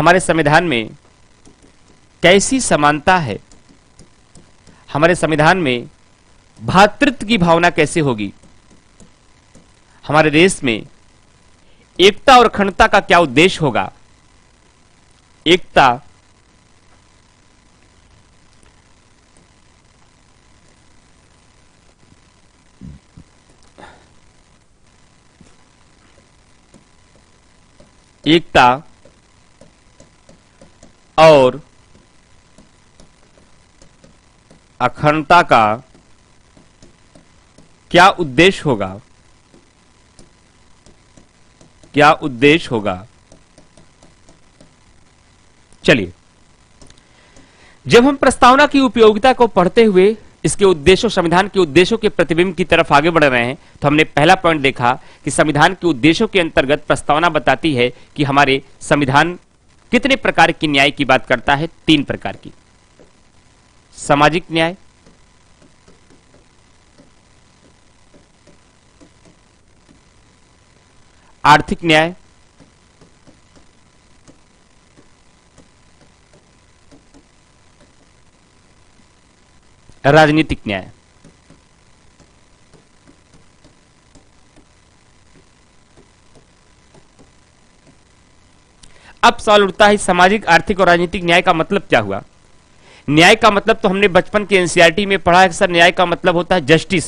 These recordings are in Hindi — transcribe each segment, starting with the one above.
हमारे संविधान में कैसी समानता है, हमारे संविधान में भ्रातृत्व की भावना कैसे होगी, हमारे देश में एकता और अखंडता का क्या उद्देश्य होगा। एकता एकता और अखंडता का क्या उद्देश्य होगा, क्या उद्देश्य होगा। चलिए, जब हम प्रस्तावना की उपयोगिता को पढ़ते हुए इसके उद्देश्यों, संविधान के उद्देश्यों के प्रतिबिंब की तरफ आगे बढ़ रहे हैं, तो हमने पहला पॉइंट देखा कि संविधान के उद्देश्यों के अंतर्गत प्रस्तावना बताती है कि हमारे संविधान कितने प्रकार की न्याय की बात करता है। 3 प्रकार की। सामाजिक न्याय, आर्थिक न्याय, राजनीतिक न्याय। अब सवाल उठता है, सामाजिक, आर्थिक और राजनीतिक न्याय का मतलब क्या हुआ। न्याय का मतलब तो हमने बचपन के एनसीईआरटी में पढ़ा है कि सर न्याय का मतलब होता है जस्टिस।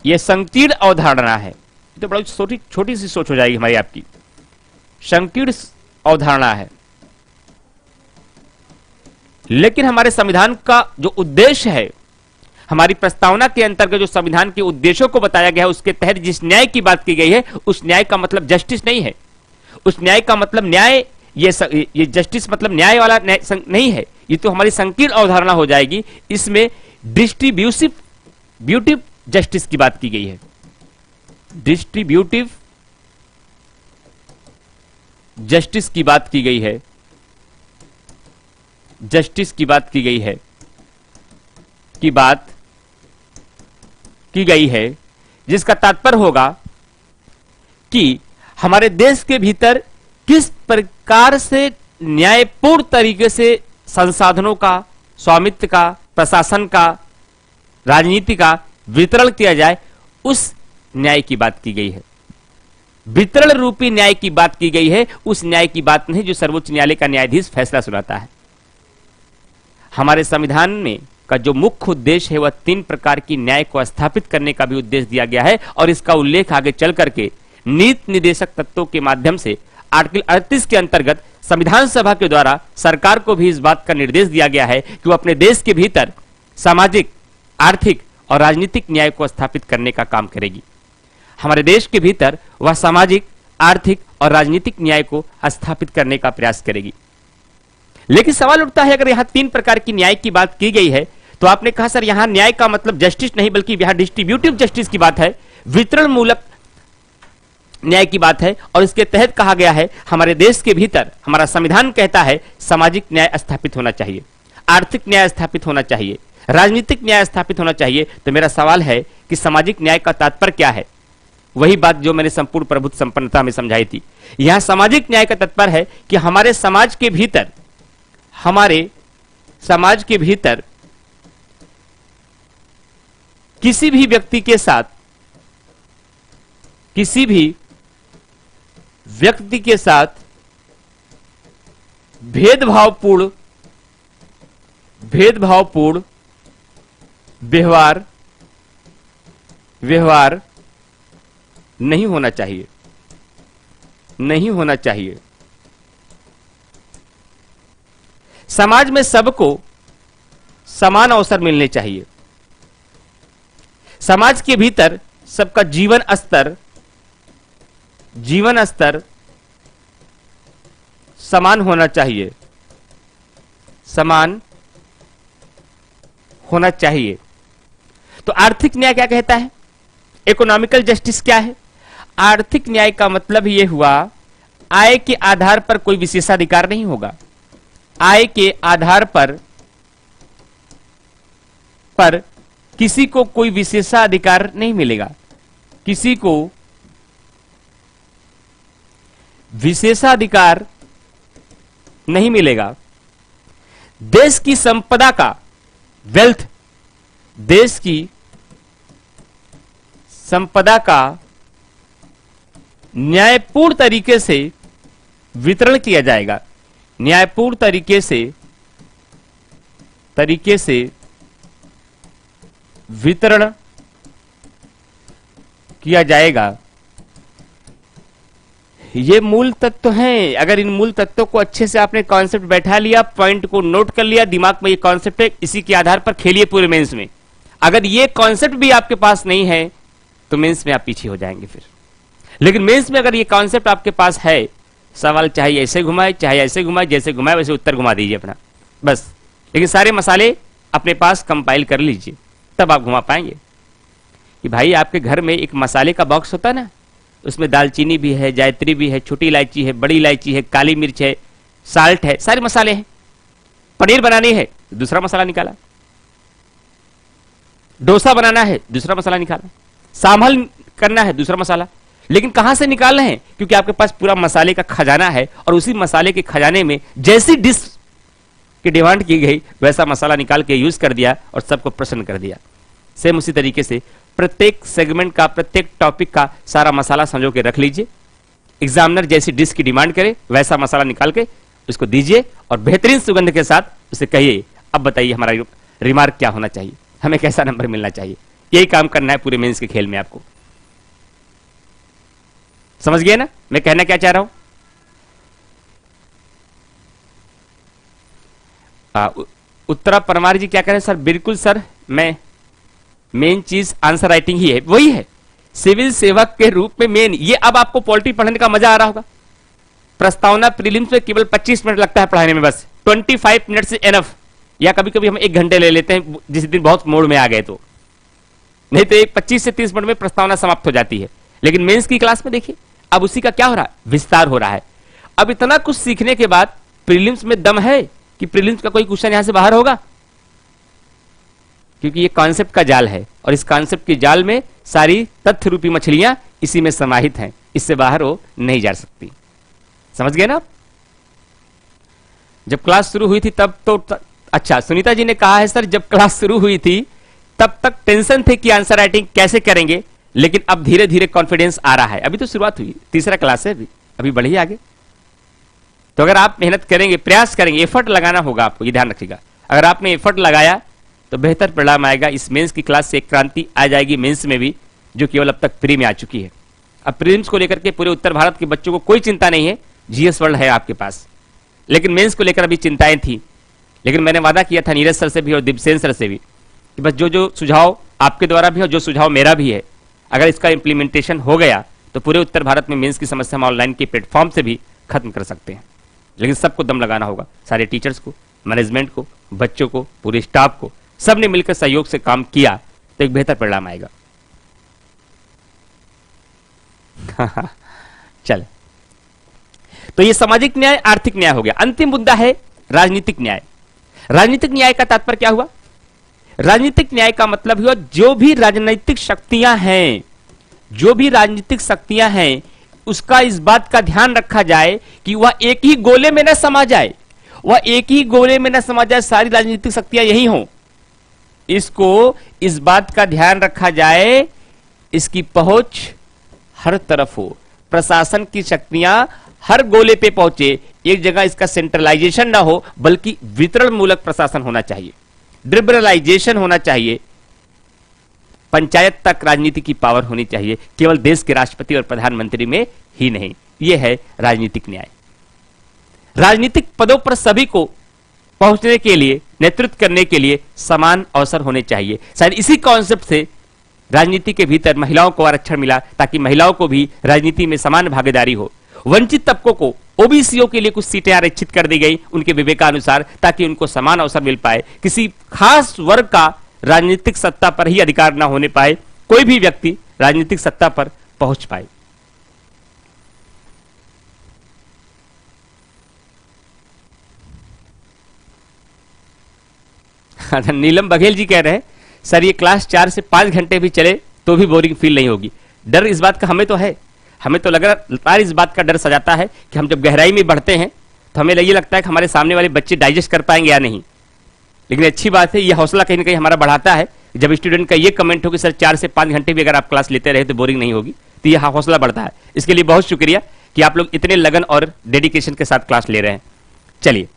यह संकीर्ण अवधारणा है, तो बड़ा छोटी सी सोच हो जाएगी हमारी आपकी। संकीर्ण अवधारणा है, लेकिन हमारे संविधान का जो उद्देश्य है, हमारी प्रस्तावना के अंतर्गत जो संविधान के उद्देश्यों को बताया गया है, उसके तहत जिस न्याय की बात की गई है, उस न्याय का मतलब जस्टिस नहीं है। उस न्याय का मतलब न्याय, ये जस्टिस मतलब न्याय वाला न्याय नहीं है। ये तो हमारी संकीर्ण अवधारणा हो जाएगी। इसमें डिस्ट्रीब्यूटिव जस्टिस की बात की गई है। डिस्ट्रीब्यूटिव जस्टिस की बात की गई है। जस्टिस की बात की गई है, जिसका तात्पर्य होगा कि हमारे देश के भीतर किस प्रकार से न्यायपूर्ण तरीके से संसाधनों का, स्वामित्व का, प्रशासन का, राजनीति का वितरण किया जाए, उस न्याय की बात की गई है। वितरण रूपी न्याय की बात की गई है, उस न्याय की बात नहीं जो सर्वोच्च न्यायालय का न्यायाधीश फैसला सुनाता है। हमारे संविधान में का जो मुख्य उद्देश्य है वह 3 प्रकार की न्याय को स्थापित करने का भी उद्देश्य दिया गया है, और इसका उल्लेख आगे चल करके नीति निर्देशक तत्वों के माध्यम से आर्टिकल 38 के अंतर्गत संविधान सभा के द्वारा सरकार को भी इस बात का निर्देश दिया गया है कि वह अपने देश के भीतर सामाजिक, आर्थिक और राजनीतिक न्याय को स्थापित करने का काम करेगी। हमारे देश के भीतर वह सामाजिक, आर्थिक और राजनीतिक न्याय को स्थापित करने का प्रयास करेगी। लेकिन सवाल उठता है, अगर यहां 3 प्रकार की न्याय की बात की गई है, तो आपने कहा सर यहां न्याय का मतलब जस्टिस नहीं बल्कि यहां डिस्ट्रीब्यूटिव जस्टिस की बात है, वितरण मूलक न्याय की बात है। और इसके तहत कहा गया है हमारे देश के भीतर, हमारा संविधान कहता है सामाजिक न्याय स्थापित होना चाहिए, आर्थिक न्याय स्थापित होना चाहिए, राजनीतिक न्याय स्थापित होना चाहिए। तो मेरा सवाल है कि सामाजिक न्याय का तात्पर्य क्या है। वही बात जो मैंने संपूर्ण प्रभुत्व संपन्नता में समझाई थी। यहां सामाजिक न्याय का तात्पर्य है कि हमारे समाज के भीतर, हमारे समाज के भीतर किसी भी व्यक्ति के साथ, किसी भी व्यक्ति के साथ भेदभावपूर्ण व्यवहार नहीं होना चाहिए, नहीं होना चाहिए। समाज में सबको समान अवसर मिलने चाहिए। समाज के भीतर सबका जीवन स्तर समान होना चाहिए, समान होना चाहिए। तो आर्थिक न्याय क्या कहता है? इकोनॉमिकल जस्टिस क्या है? आर्थिक न्याय का मतलब यह हुआ आय के आधार पर कोई विशेषाधिकार नहीं होगा। आय के आधार पर किसी को कोई विशेषाधिकार नहीं मिलेगा। किसी को विशेषाधिकार नहीं मिलेगा। देश की संपदा का, वेल्थ, देश की संपदा का न्यायपूर्ण तरीके से वितरण किया जाएगा। न्यायपूर्ण तरीके से वितरण किया जाएगा। ये मूल तत्व हैं। अगर इन मूल तत्वों को अच्छे से आपने कॉन्सेप्ट बैठा लिया, पॉइंट को नोट कर लिया, दिमाग में ये कॉन्सेप्ट है, इसी के आधार पर खेलिए पूरे मेंस में। अगर ये कॉन्सेप्ट भी आपके पास नहीं है तो मेंस में आप पीछे हो जाएंगे फिर। लेकिन मेंस में अगर ये कॉन्सेप्ट आपके पास है, सवाल चाहे ऐसे घुमाए चाहे ऐसे घुमाए, जैसे घुमाए वैसे उत्तर घुमा दीजिए अपना, बस। लेकिन सारे मसाले अपने पास कंपाइल कर लीजिए, तब आप घुमा पाएंगे। कि भाई आपके घर में एक मसाले का बॉक्स होता है ना, उसमें दालचीनी भी है, जायत्री भी है, छोटी इलायची है, बड़ी इलायची है, काली मिर्च है, साल्ट है, सारे मसाले हैं। पनीर बनानी है, दूसरा मसाला निकाला। डोसा बनाना है, दूसरा मसाला निकाला। सांभर करना है, दूसरा मसाला। लेकिन कहां से निकाल रहे हैं? क्योंकि आपके पास पूरा मसाले का खजाना है, और उसी मसाले के खजाने में जैसी डिश की डिमांड की गई वैसा मसाला निकाल के यूज कर दिया और सबको प्रसन्न कर दिया। सेम उसी तरीके से प्रत्येक सेगमेंट का, प्रत्येक टॉपिक का सारा मसाला समझो के रख लीजिए। एग्जामिनर जैसी डिश की डिमांड करे वैसा मसाला निकाल के उसको दीजिए, और बेहतरीन सुगंध के साथ उसे कहिए, अब बताइए हमारा रिमार्क क्या होना चाहिए, हमें कैसा नंबर मिलना चाहिए। यही काम करना है पूरे मेंस के खेल में आपको। समझ गए ना मैं कहना क्या चाह रहा हूं? उत्तरा परमार जी क्या कह रहे हैं? सर बिल्कुल सर, मैं मेन चीज आंसर राइटिंग ही है, वही है सिविल सेवक के रूप में मेन। ये अब आपको पॉलिटी पढ़ने का मजा आ रहा होगा। प्रस्तावना प्रीलिम्स में केवल 25 मिनट लगता है पढ़ाने में, बस 25 मिनट से एनफ, या कभी कभी हम 1 घंटे ले लेते हैं जिस दिन बहुत मोड में आ गए तो, नहीं तो 25 से 30 मिनट में प्रस्तावना समाप्त हो जाती है। लेकिन मेंस की क्लास में देखिए अब उसी का क्या हो रहा है, विस्तार हो रहा है। अब इतना कुछ सीखने के बाद प्रीलिम्स में दम है कि प्रीलिम्स का कोई क्वेश्चन यहां से बाहर होगा? क्योंकि ये कॉन्सेप्ट का जाल है, और इस कॉन्सेप्ट के जाल में सारी तथ्य रूपी मछलियां इसी में समाहित हैं, इससे बाहर वो नहीं जा सकती। समझ गए ना? जब क्लास शुरू हुई थी तब तो अच्छा, सुनीता जी ने कहा है सर जब क्लास शुरू हुई थी तब तक टेंशन थे कि आंसर राइटिंग कैसे करेंगे, लेकिन अब धीरे धीरे कॉन्फिडेंस आ रहा है। अभी तो शुरुआत हुई, तीसरा क्लास है, अभी बढ़िए आगे। तो अगर आप मेहनत करेंगे, प्रयास करेंगे, एफर्ट लगाना होगा आपको, ये ध्यान रखिएगा। अगर आपने एफर्ट लगाया तो बेहतर परिणाम आएगा। इस मेंस की क्लास से एक क्रांति आ जाएगी मेंस में भी, जो केवल अब तक प्री में आ चुकी है। अब प्रीलिम्स को लेकर के पूरे उत्तर भारत के बच्चों को कोई चिंता नहीं है, जीएस वर्ल्ड है आपके पास। लेकिन मेंस को लेकर अभी चिंताएं थी। लेकिन मैंने वादा किया था नीरज सर से भी और दिवसेन सर से भी कि बस जो जो सुझाव आपके द्वारा भी और जो सुझाव मेरा भी है, अगर इसका इंप्लीमेंटेशन हो गया तो पूरे उत्तर भारत में मेंस की समस्या हम ऑनलाइन के प्लेटफॉर्म से भी खत्म कर सकते हैं। लेकिन सबको दम लगाना होगा, सारे टीचर्स को, मैनेजमेंट को, बच्चों को, पूरे स्टाफ को, सबने मिलकर सहयोग से काम किया तो एक बेहतर परिणाम आएगा। चल, तो ये सामाजिक न्याय, आर्थिक न्याय हो गया। अंतिम मुद्दा है राजनीतिक न्याय। राजनीतिक न्याय का तात्पर्य क्या हुआ? राजनीतिक न्याय का मतलब हुआ जो भी राजनीतिक शक्तियां हैं, जो भी राजनीतिक शक्तियां हैं, उसका इस बात का ध्यान रखा जाए कि वह एक ही गोले में न समा जाए, वह एक ही गोले में न समा जाए, सारी राजनीतिक शक्तियां यही हों। इसको, इस बात का ध्यान रखा जाए, इसकी पहुंच हर तरफ हो, प्रशासन की शक्तियां हर गोले पे पहुंचे, एक जगह इसका सेंट्रलाइजेशन ना हो, बल्कि वितरण मूलक प्रशासन होना चाहिए, लिबरलाइजेशन होना चाहिए, पंचायत तक राजनीति की पावर होनी चाहिए, केवल देश के राष्ट्रपति और प्रधानमंत्री में ही नहीं। यह है राजनीतिक न्याय। राजनीतिक पदों पर सभी को पहुंचने के लिए, नेतृत्व करने के लिए समान अवसर होने चाहिए। शायद इसी कॉन्सेप्ट से राजनीति के भीतर महिलाओं को आरक्षण मिला, ताकि महिलाओं को भी राजनीति में समान भागीदारी हो। वंचित तबकों को, ओबीसीओ के लिए कुछ सीटें आरक्षित कर दी गई उनके विवेकानुसार, ताकि उनको समान अवसर मिल पाए। किसी खास वर्ग का राजनीतिक सत्ता पर ही अधिकार न होने पाए, कोई भी व्यक्ति राजनीतिक सत्ता पर पहुंच पाए। नीलम बघेल जी कह रहे हैं सर ये क्लास 4 से 5 घंटे भी चले तो भी बोरिंग फील नहीं होगी। डर इस बात का हमें तो है, हमें तो लगातार इस बात का डर सजाता है कि हम जब गहराई में बढ़ते हैं तो हमें ये लगता है कि हमारे सामने वाले बच्चे डाइजेस्ट कर पाएंगे या नहीं। लेकिन अच्छी बात है, यह हौसला कहीं ना कहीं हमारा बढ़ाता है। जब स्टूडेंट का ये कमेंट हो कि सर 4 से 5 घंटे भी अगर आप क्लास लेते रहे तो बोरिंग नहीं होगी, तो यह हौसला बढ़ता है। इसके लिए बहुत शुक्रिया कि आप लोग इतने लगन और डेडिकेशन के साथ क्लास ले रहे हैं। चलिए,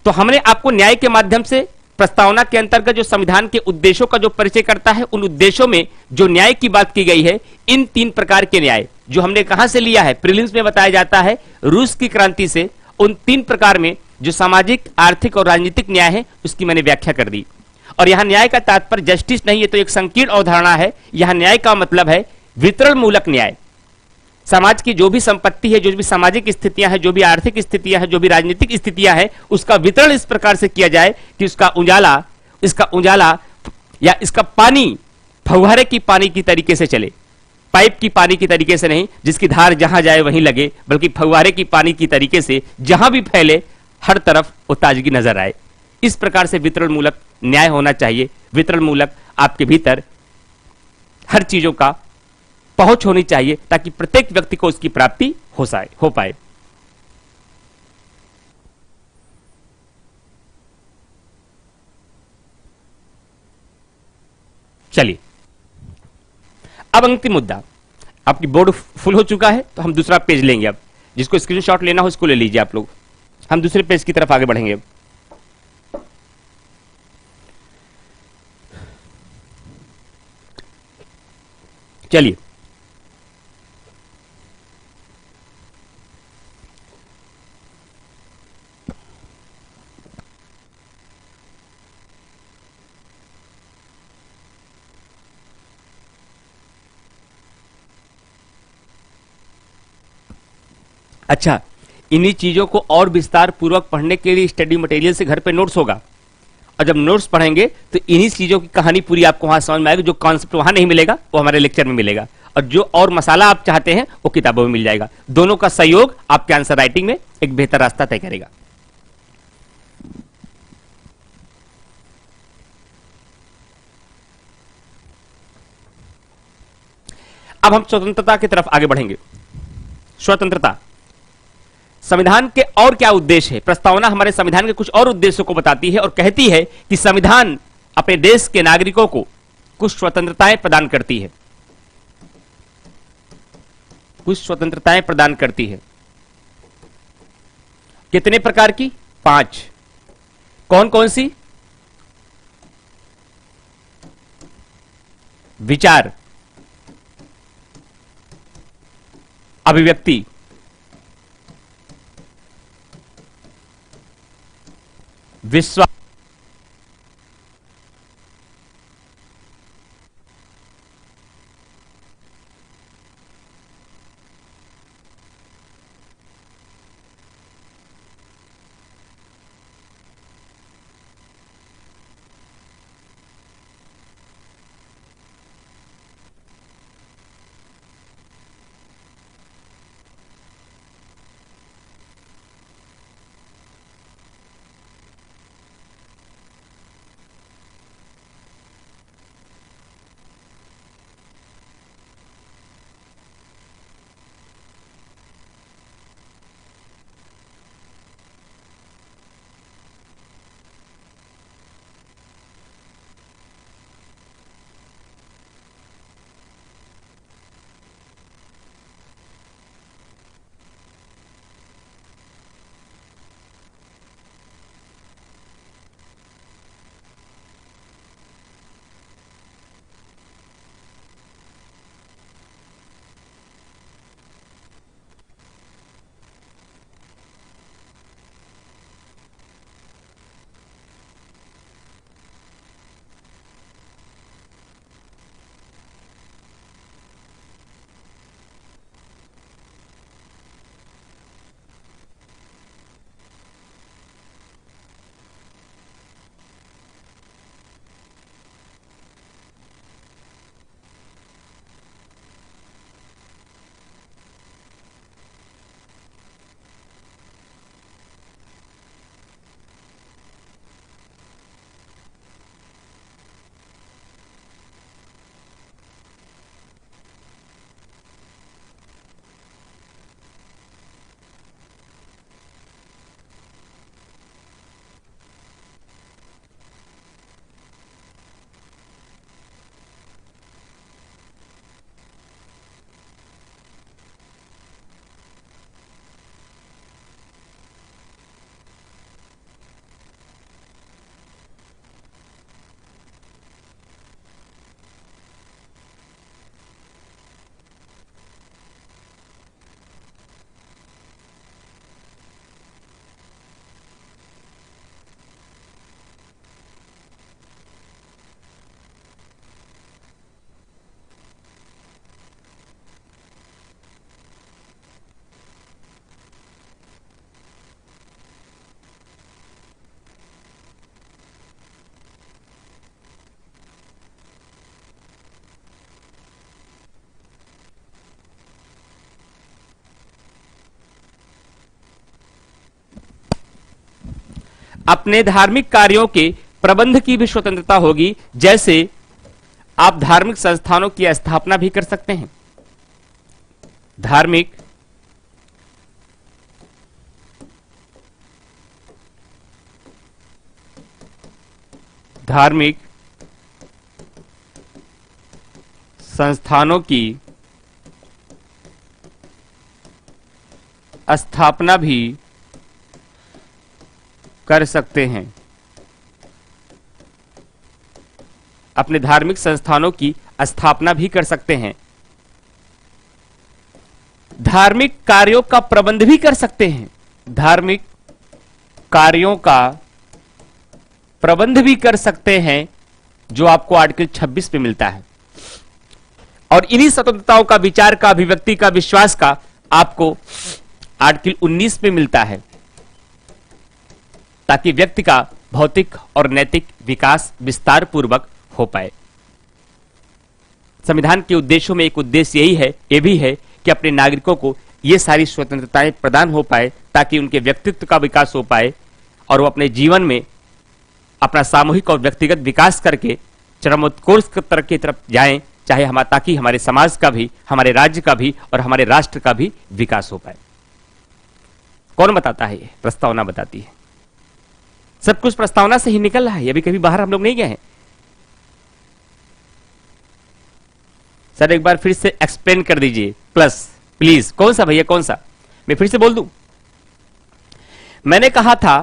तो हमने आपको न्याय के माध्यम से प्रस्तावना के अंतर्गत जो संविधान के उद्देश्यों का जो परिचय करता है, उन उद्देश्यों में जो न्याय की बात की गई है, इन 3 प्रकार के न्याय जो हमने कहां से लिया है, प्रीलिम्स में बताया जाता है रूस की क्रांति से। उन 3 प्रकार में जो सामाजिक, आर्थिक और राजनीतिक न्याय है, उसकी मैंने व्याख्या कर दी। और यहां न्याय का तात्पर्य जस्टिस नहीं है, तो एक संकीर्ण अवधारणा है। यहां न्याय का मतलब है वितरण मूलक न्याय। समाज की जो भी संपत्ति है, जो भी सामाजिक स्थितियां हैं, जो भी आर्थिक स्थितियां हैं, जो भी राजनीतिक स्थितियां हैं, उसका वितरण इस प्रकार से किया जाए कि इसका उजाला या इसका पानी फव्वारे की पानी की तरीके से चले, पाइप की पानी की तरीके से नहीं, जिसकी धार जहां जाए वहीं लगे, बल्कि फव्वारे की पानी की तरीके से जहां भी फैले हर तरफ वो ताजगी नजर आए। इस प्रकार से वितरण मूलक न्याय होना चाहिए। वितरण मूलक आपके भीतर हर चीजों का पहुंच होनी चाहिए ताकि प्रत्येक व्यक्ति को उसकी प्राप्ति हो पाए। चलिए, अब अंतिम मुद्दा। आपकी बोर्ड फुल हो चुका है, तो हम दूसरा पेज लेंगे। अब जिसको स्क्रीनशॉट लेना हो उसको ले लीजिए आप लोग। हम दूसरे पेज की तरफ आगे बढ़ेंगे। अब चलिए, अच्छा, इन्हीं चीजों को और विस्तार पूर्वक पढ़ने के लिए स्टडी मटेरियल से घर पे नोट्स होगा, और जब नोट्स पढ़ेंगे तो इन्हीं चीजों की कहानी पूरी आपको वहां समझ में आएगी। जो कॉन्सेप्ट वहां नहीं मिलेगा वो हमारे लेक्चर में मिलेगा, और जो और मसाला आप चाहते हैं वो किताबों में मिल जाएगा। दोनों का सहयोग आपके आंसर राइटिंग में एक बेहतर रास्ता तय करेगा। अब हम स्वतंत्रता की तरफ आगे बढ़ेंगे। स्वतंत्रता, संविधान के और क्या उद्देश्य है? प्रस्तावना हमारे संविधान के कुछ और उद्देश्यों को बताती है और कहती है कि संविधान अपने देश के नागरिकों को कुछ स्वतंत्रताएं प्रदान करती है। कुछ स्वतंत्रताएं प्रदान करती है। कितने प्रकार की? 5। कौन कौन सी? विचार, अभिव्यक्ति, विश्वास, अपने धार्मिक कार्यों के प्रबंध की भी स्वतंत्रता होगी। जैसे आप धार्मिक संस्थानों की स्थापना भी कर सकते हैं। धार्मिक संस्थानों की स्थापना भी कर सकते हैं। अपने धार्मिक संस्थानों की स्थापना भी कर सकते हैं। धार्मिक कार्यों का प्रबंध भी कर सकते हैं। धार्मिक कार्यों का प्रबंध भी कर सकते हैं, जो आपको आर्टिकल 26 में मिलता है। और इन्हीं स्वतंत्रताओं का, विचार का, अभिव्यक्ति का, विश्वास का आपको आर्टिकल 19 में मिलता है, ताकि व्यक्ति का भौतिक और नैतिक विकास विस्तार पूर्वक हो पाए। संविधान के उद्देश्यों में एक उद्देश्य यही है, यह भी है कि अपने नागरिकों को ये सारी स्वतंत्रताएं प्रदान हो पाए, ताकि उनके व्यक्तित्व का विकास हो पाए और वो अपने जीवन में अपना सामूहिक और व्यक्तिगत विकास करके चरमोत्कर्ष की तरफ जाएं, ताकि हमारे समाज का भी, हमारे राज्य का भी और हमारे राष्ट्र का भी विकास हो पाए। कौन बताता है? ये प्रस्तावना बताती है। सब कुछ प्रस्तावना से ही निकल रहा है, अभी कभी बाहर हम लोग नहीं गए हैं। सर एक बार फिर से एक्सप्लेन कर दीजिए प्लस प्लीज। कौन सा भैया, कौन सा? मैं फिर से बोल दूं। मैंने कहा था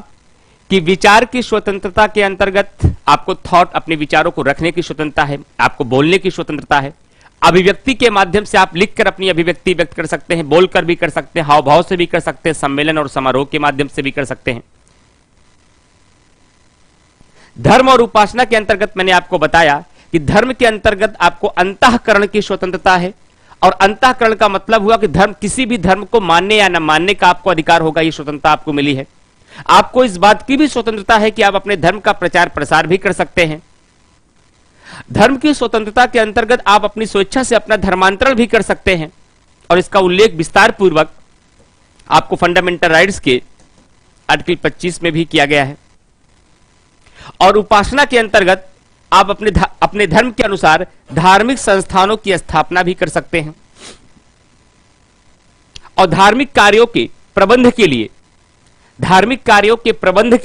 कि विचार की स्वतंत्रता के अंतर्गत आपको थॉट, अपने विचारों को रखने की स्वतंत्रता है, आपको बोलने की स्वतंत्रता है। अभिव्यक्ति के माध्यम से आप लिखकर अपनी अभिव्यक्ति व्यक्त कर सकते हैं, बोलकर भी कर सकते हैं, हाव भाव से भी कर सकते हैं, सम्मेलन और समारोह के माध्यम से भी कर सकते हैं। धर्म और उपासना के अंतर्गत मैंने आपको बताया कि धर्म के अंतर्गत आपको अंतःकरण की स्वतंत्रता है। और अंतःकरण का मतलब हुआ कि धर्म, किसी भी धर्म को मानने या न मानने का आपको अधिकार होगा, ये स्वतंत्रता आपको मिली है। आपको इस बात की भी स्वतंत्रता है कि आप अपने धर्म का प्रचार प्रसार भी कर सकते हैं। धर्म की स्वतंत्रता के अंतर्गत आप अपनी स्वेच्छा से अपना धर्मांतरण भी कर सकते हैं, और इसका उल्लेख विस्तार पूर्वक आपको फंडामेंटल राइट्स के आर्टिकल 25 में भी किया गया है। और उपासना के अंतर्गत आप अपने धर्म के अनुसार धार्मिक संस्थानों की स्थापना भी कर सकते हैं। और धार्मिक कार्यों के प्रबंध के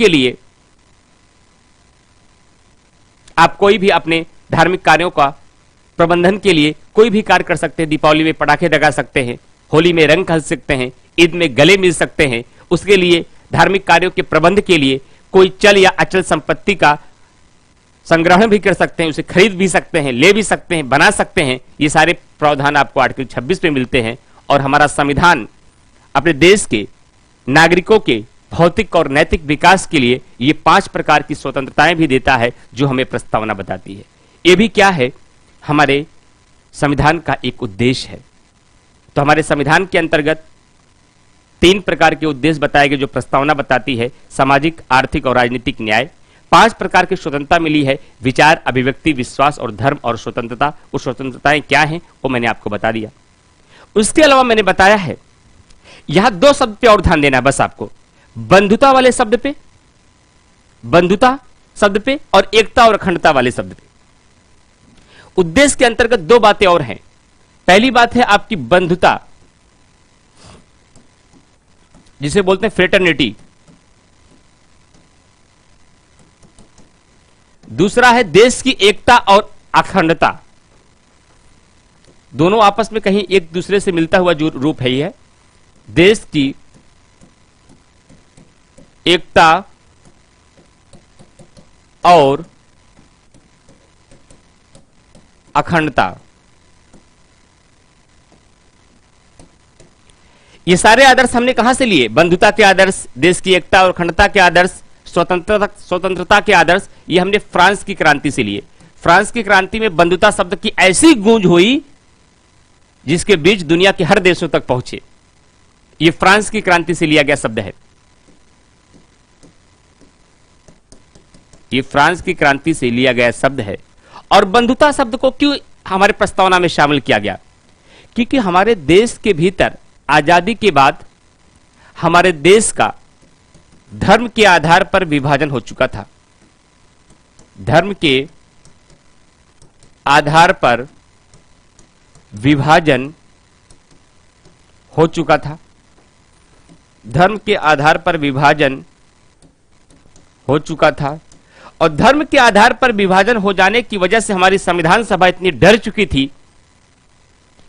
लिए, आप कोई भी अपने धार्मिक कार्यों का प्रबंधन के लिए कोई भी कार्य कर सकते हैं। दीपावली में पटाखे लगा सकते हैं, होली में रंग खरीद सकते हैं, ईद में गले मिल सकते हैं। उसके लिए धार्मिक कार्यों के प्रबंध के लिए कोई चल या अचल संपत्ति का संग्रहण भी कर सकते हैं, उसे खरीद भी सकते हैं, ले भी सकते हैं, बना सकते हैं। ये सारे प्रावधान आपको आर्टिकल 26 में मिलते हैं। और हमारा संविधान अपने देश के नागरिकों के भौतिक और नैतिक विकास के लिए ये 5 प्रकार की स्वतंत्रताएं भी देता है, जो हमें प्रस्तावना बताती है। ये भी क्या है? हमारे संविधान का एक उद्देश्य है। तो हमारे संविधान के अंतर्गत 3 प्रकार के उद्देश्य बताए गए, जो प्रस्तावना बताती है। सामाजिक, आर्थिक और राजनीतिक न्याय। 5 प्रकार की स्वतंत्रता मिली है, विचार, अभिव्यक्ति, विश्वास और धर्म और स्वतंत्रता। वो स्वतंत्रताएं क्या हैं वो मैंने आपको बता दिया। उसके अलावा मैंने बताया है, यहां 2 शब्द पे और ध्यान देना है बस आपको, बंधुता वाले शब्द पे, बंधुता शब्द पे, और एकता और अखंडता वाले शब्द पे। उद्देश्य के अंतर्गत 2 बातें और हैं। पहली बात है आपकी बंधुता, जिसे बोलते हैं फ्रेटर्निटी। दूसरा है देश की एकता और अखंडता। दोनों आपस में कहीं एक दूसरे से मिलता हुआ जो रूप है, यह देश की एकता और अखंडता। ये सारे आदर्श हमने कहां से लिए? बंधुता के आदर्श, देश की एकता और अखंडता के आदर्श, स्वतंत्रता के आदर्श, ये हमने फ्रांस की क्रांति से लिए। फ्रांस की क्रांति में बंधुता शब्द की ऐसी गूंज हुई जिसके बीच दुनिया के हर देशों तक पहुंचे। ये फ्रांस की क्रांति से लिया गया शब्द है। ये फ्रांस की क्रांति से लिया गया शब्द है। और बंधुता शब्द को क्यों हमारे प्रस्तावना में शामिल किया गया? क्योंकि हमारे देश के भीतर आजादी के बाद हमारे देश का धर्म के आधार पर विभाजन हो चुका था। धर्म के आधार पर विभाजन हो चुका था। धर्म के आधार पर विभाजन हो चुका था और धर्म के आधार पर विभाजन हो जाने की वजह से हमारी संविधान सभा इतनी डर चुकी थी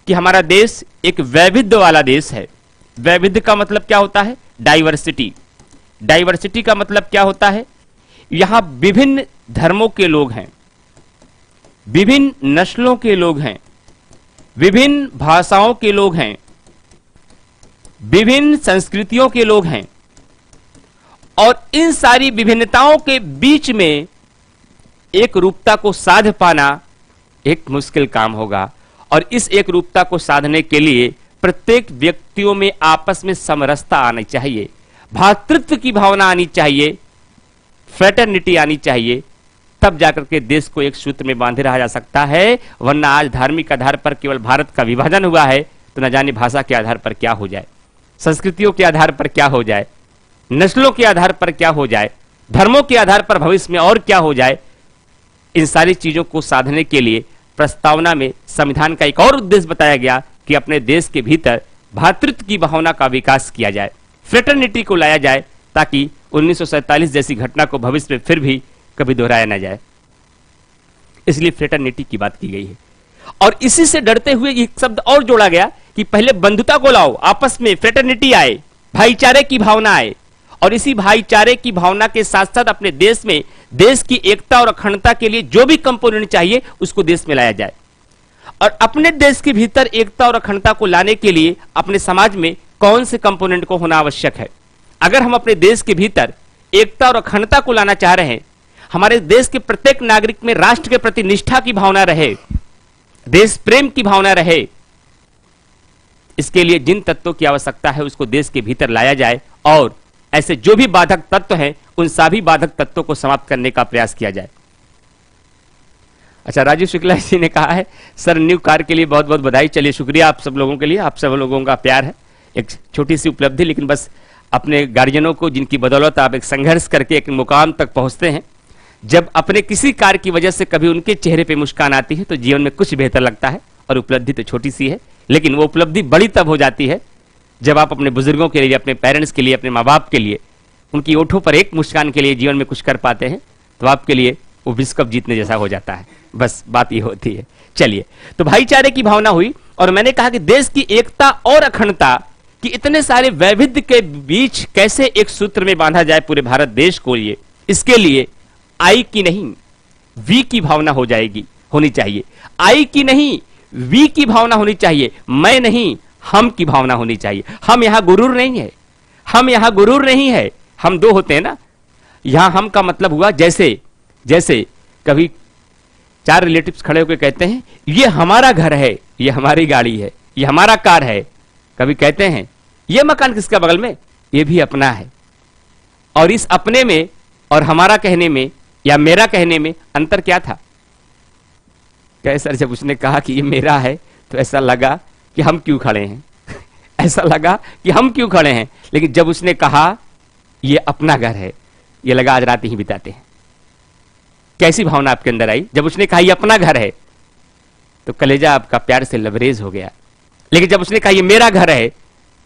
कि हमारा देश एक वैविध्य वाला देश है। वैविध्य का मतलब क्या होता है? डाइवर्सिटी। डाइवर्सिटी का मतलब क्या होता है? यहां विभिन्न धर्मों के लोग हैं, विभिन्न नस्लों के लोग हैं, विभिन्न भाषाओं के लोग हैं, विभिन्न संस्कृतियों के लोग हैं और इन सारी विभिन्नताओं के बीच में एक रूपता को साध पाना एक मुश्किल काम होगा और इस एक रूपता को साधने के लिए प्रत्येक व्यक्तियों में आपस में समरसता आनी चाहिए, भ्रातृत्व की भावना आनी चाहिए, फ्रेटर्निटी आनी चाहिए, तब जाकर के देश को एक सूत्र में बांधे रहा जा सकता है। वरना आज धार्मिक आधार पर केवल भारत का विभाजन हुआ है तो न जाने भाषा के आधार पर क्या हो जाए, संस्कृतियों के आधार पर क्या हो जाए, नस्लों के आधार पर क्या हो जाए, धर्मों के आधार पर भविष्य में और क्या हो जाए। इन सारी चीजों को साधने के लिए प्रस्तावना में संविधान का एक और उद्देश्य बताया गया कि अपने देश के भीतर भ्रातृत्व की भावना का विकास किया जाए, फ्रेटर्निटी को लाया जाए, ताकि 1947 जैसी घटना को भविष्य में फिर भी कभी दोहराया न जाए। इसलिए फ्रेटर्निटी की बात की गई है और इसी से डरते हुए एक शब्द और जोड़ा गया कि पहले बंधुता को लाओ, आपस में फ्रेटर्निटी आए, भाईचारे की भावना आए और इसी भाईचारे की भावना के साथ साथ अपने देश में देश की एकता और अखंडता के लिए जो भी कंपोनेंट चाहिए उसको देश में लाया जाए। और अपने देश के भीतर एकता और अखंडता को लाने के लिए अपने समाज में कौन से कंपोनेंट को होना आवश्यक है? अगर हम अपने देश के भीतर एकता और अखंडता को लाना चाह रहे हैं, हमारे देश के प्रत्येक नागरिक में राष्ट्र के प्रति निष्ठा की भावना रहे, देश प्रेम की भावना रहे, इसके लिए जिन तत्वों की आवश्यकता है उसको देश के भीतर लाया जाए और ऐसे जो भी बाधक तत्व हैं उन सभी बाधक तत्वों को समाप्त करने का प्रयास किया जाए। अच्छा, राजीव शुक्ला जी ने कहा है सर न्यू कार के लिए बहुत बहुत बधाई। चलिए शुक्रिया आप सब लोगों के लिए, आप सब लोगों का प्यार है। एक छोटी सी उपलब्धि, लेकिन बस अपने गार्जियनों को जिनकी बदौलत आप एक संघर्ष करके एक मुकाम तक पहुंचते हैं, जब अपने किसी कार्य की वजह से कभी उनके चेहरे पे मुस्कान आती है तो जीवन में कुछ बेहतर लगता है। और उपलब्धि तो छोटी सी है, लेकिन वो उपलब्धि बड़ी तब हो जाती है जब आप अपने बुजुर्गों के लिए, अपने पेरेंट्स के लिए, अपने माँ बाप के लिए, उनकी ओठों पर एक मुस्कान के लिए जीवन में कुछ कर पाते हैं तो आपके लिए वो विश्व कप जीतने जैसा हो जाता है। बस बात ये होती है। चलिए, तो भाईचारे की भावना हुई और मैंने कहा कि देश की एकता और अखंडता कि इतने सारे वैविध्य के बीच कैसे एक सूत्र में बांधा जाए पूरे भारत देश को। लिए इसके लिए आई की नहीं वी की भावना हो जाएगी, होनी चाहिए। आई की नहीं वी की भावना होनी चाहिए, मैं नहीं हम की भावना होनी चाहिए। हम यहां गुरूर नहीं है, हम यहां गुरूर नहीं है। हम दो होते हैं ना, यहां हम का मतलब हुआ जैसे कभी चार रिलेटिव्स खड़े होकर कहते हैं ये हमारा घर है, ये हमारी गाड़ी है, ये हमारा कार है। कभी कहते हैं ये मकान किसका बगल में, ये भी अपना है। और इस अपने में और हमारा कहने में या मेरा कहने में अंतर क्या था? क्या सर जब उसने कहा कि ये मेरा है तो ऐसा लगा कि हम क्यों खड़े हैं ऐसा लगा कि हम क्यों खड़े हैं। लेकिन जब उसने कहा ये अपना घर है, ये लगा आज रात ही बिताते हैं। कैसी भावना आपके अंदर आई जब उसने कहा ये अपना घर है? तो कलेजा आपका प्यार से लबरेज हो गया। लेकिन जब उसने कहा ये मेरा घर है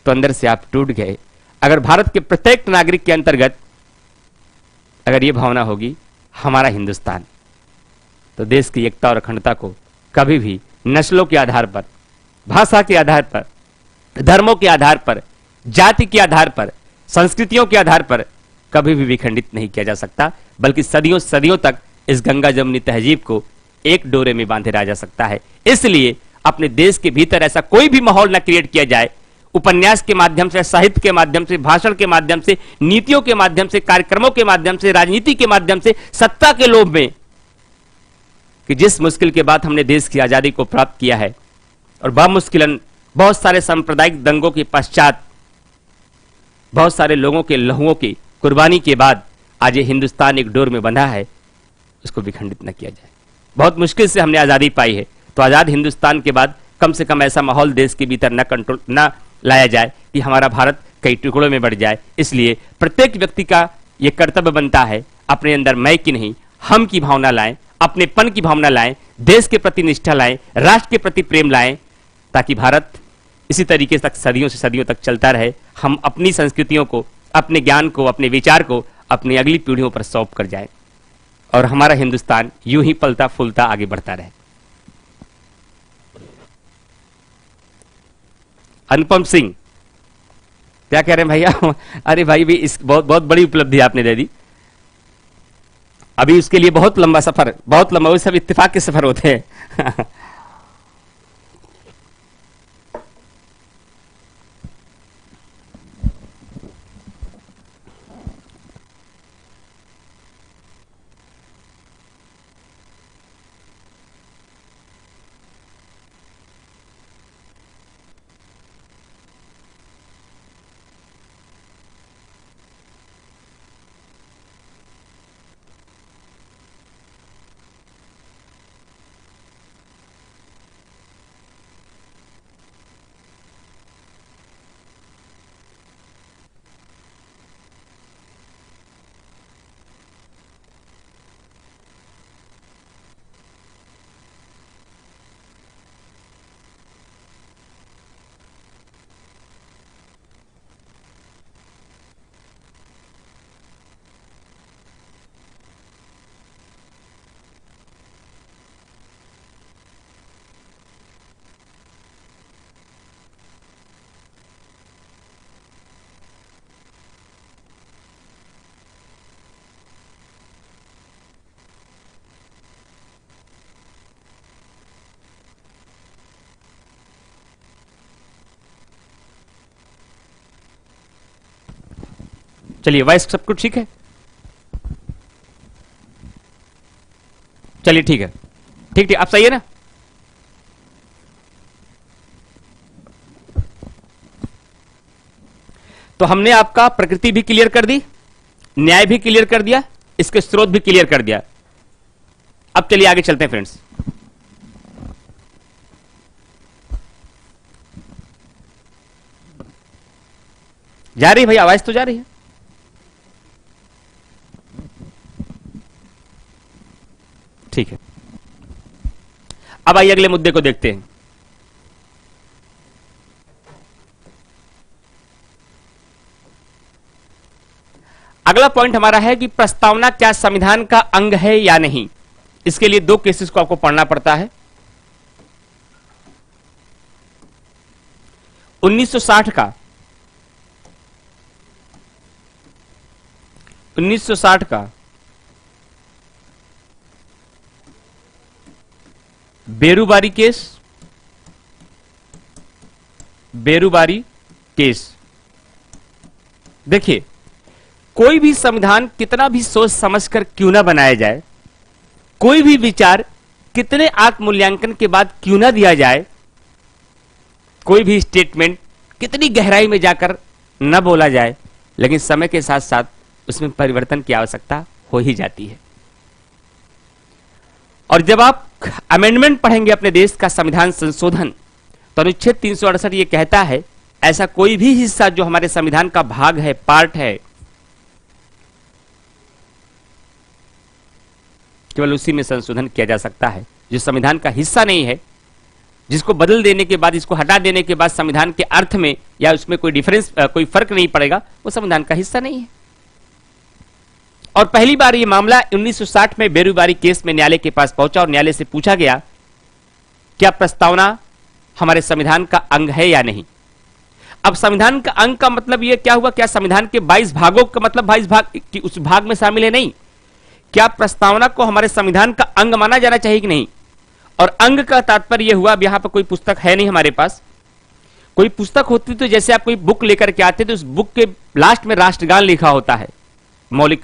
तो अंदर से आप टूट गए। अगर भारत के प्रत्येक नागरिक के अंतर्गत अगर ये भावना होगी हमारा हिंदुस्तान, तो देश की एकता और अखंडता को कभी भी नस्लों के आधार पर, भाषा के आधार पर, धर्मों के आधार पर, जाति के आधार पर, संस्कृतियों के आधार पर कभी भी विखंडित नहीं किया जा सकता, बल्कि सदियों सदियों तक इस गंगा जमुनी तहजीब को एक डोरे में बांधे रहा जा सकता है। इसलिए अपने देश के भीतर ऐसा कोई भी माहौल न क्रिएट किया जाए, उपन्यास के माध्यम से, साहित्य के माध्यम से, भाषण के माध्यम से, नीतियों के माध्यम से, कार्यक्रमों के माध्यम से, राजनीति के माध्यम से, सत्ता के लोभ में, कि जिस मुश्किल के बाद हमने देश की आजादी को प्राप्त किया है और बामुश्किलन बहुत सारे सांप्रदायिक दंगों के पश्चात, बहुत सारे लोगों के लहुओं की कुर्बानी के बाद आज ये हिंदुस्तान एक डोर में बंधा है, उसको विखंडित न किया जाए। बहुत मुश्किल से हमने आजादी पाई है, तो आजाद हिंदुस्तान के बाद कम से कम ऐसा माहौल देश के भीतर न लाया जाए कि हमारा भारत कई टुकड़ों में बढ़ जाए। इसलिए प्रत्येक व्यक्ति का यह कर्तव्य बनता है अपने अंदर मैं की नहीं हम की भावना लाएं, अपनेपन की भावना लाएं, देश के प्रति निष्ठा लाएं, राष्ट्र के प्रति प्रेम लाएं, ताकि भारत इसी तरीके से सदियों से सदियों तक चलता रहे। हम अपनी संस्कृतियों को, अपने ज्ञान को, अपने विचार को अपनी अगली पीढ़ियों पर सौंप कर जाए और हमारा हिंदुस्तान यूं ही पलता फूलता आगे बढ़ता रहे। अनुपम सिंह क्या कह रहे हैं भैया? अरे भाई भी इस बहुत बहुत बड़ी उपलब्धि आपने दे दी। अभी उसके लिए बहुत लंबा सफर, बहुत लंबा, वो सब इत्तेफाक के सफर होते हैं। चलिए वॉइस सब कुछ ठीक है? चलिए ठीक है, ठीक ठीक, आप सही है ना? तो हमने आपका प्रकृति भी क्लियर कर दी, न्याय भी क्लियर कर दिया, इसके स्रोत भी क्लियर कर दिया। अब चलिए आगे चलते हैं फ्रेंड्स। जा रही है भाई आवाज? तो जा रही है। ठीक है, अब आइए अगले मुद्दे को देखते हैं। अगला पॉइंट हमारा है कि प्रस्तावना क्या संविधान का अंग है या नहीं। इसके लिए दो केसेस को आपको पढ़ना पड़ता है। 1960 का बेरुबारी केस। देखिए, कोई भी संविधान कितना भी सोच समझकर क्यों ना बनाया जाए, कोई भी विचार कितने आत्ममूल्यांकन के बाद क्यों ना दिया जाए, कोई भी स्टेटमेंट कितनी गहराई में जाकर न बोला जाए, लेकिन समय के साथ साथ उसमें परिवर्तन की आवश्यकता हो ही जाती है। और जब आप अमेंडमेंट पढ़ेंगे अपने देश का संविधान संशोधन, तो अनुच्छेद 368 ये कहता है ऐसा कोई भी हिस्सा जो हमारे संविधान का भाग है, पार्ट है, केवल उसी में संशोधन किया जा सकता है। जो संविधान का हिस्सा नहीं है, जिसको बदल देने के बाद, इसको हटा देने के बाद संविधान के अर्थ में या उसमें कोई डिफरेंस, कोई फर्क नहीं पड़ेगा, वो संविधान का हिस्सा नहीं है। और पहली बार ये मामला 1960 में बेरुबारी केस में न्यायालय के पास पहुंचा और न्यायालय से पूछा गया क्या प्रस्तावना हमारे संविधान का अंग है या नहीं। अब संविधान का अंग का मतलब ये क्या हुआ? क्या संविधान के 22 भागों का मतलब 22 भाग कि उस भाग में शामिल है? नहीं। क्या प्रस्तावना को हमारे संविधान का अंग माना जाना चाहिए कि नहीं? और अंग का तात्पर्य यह हुआ, अब यहां पर कोई पुस्तक है नहीं हमारे पास। कोई पुस्तक होती तो जैसे आप कोई बुक लेकर के आते तो उस बुक के लास्ट में राष्ट्रगान लिखा होता है, मौलिक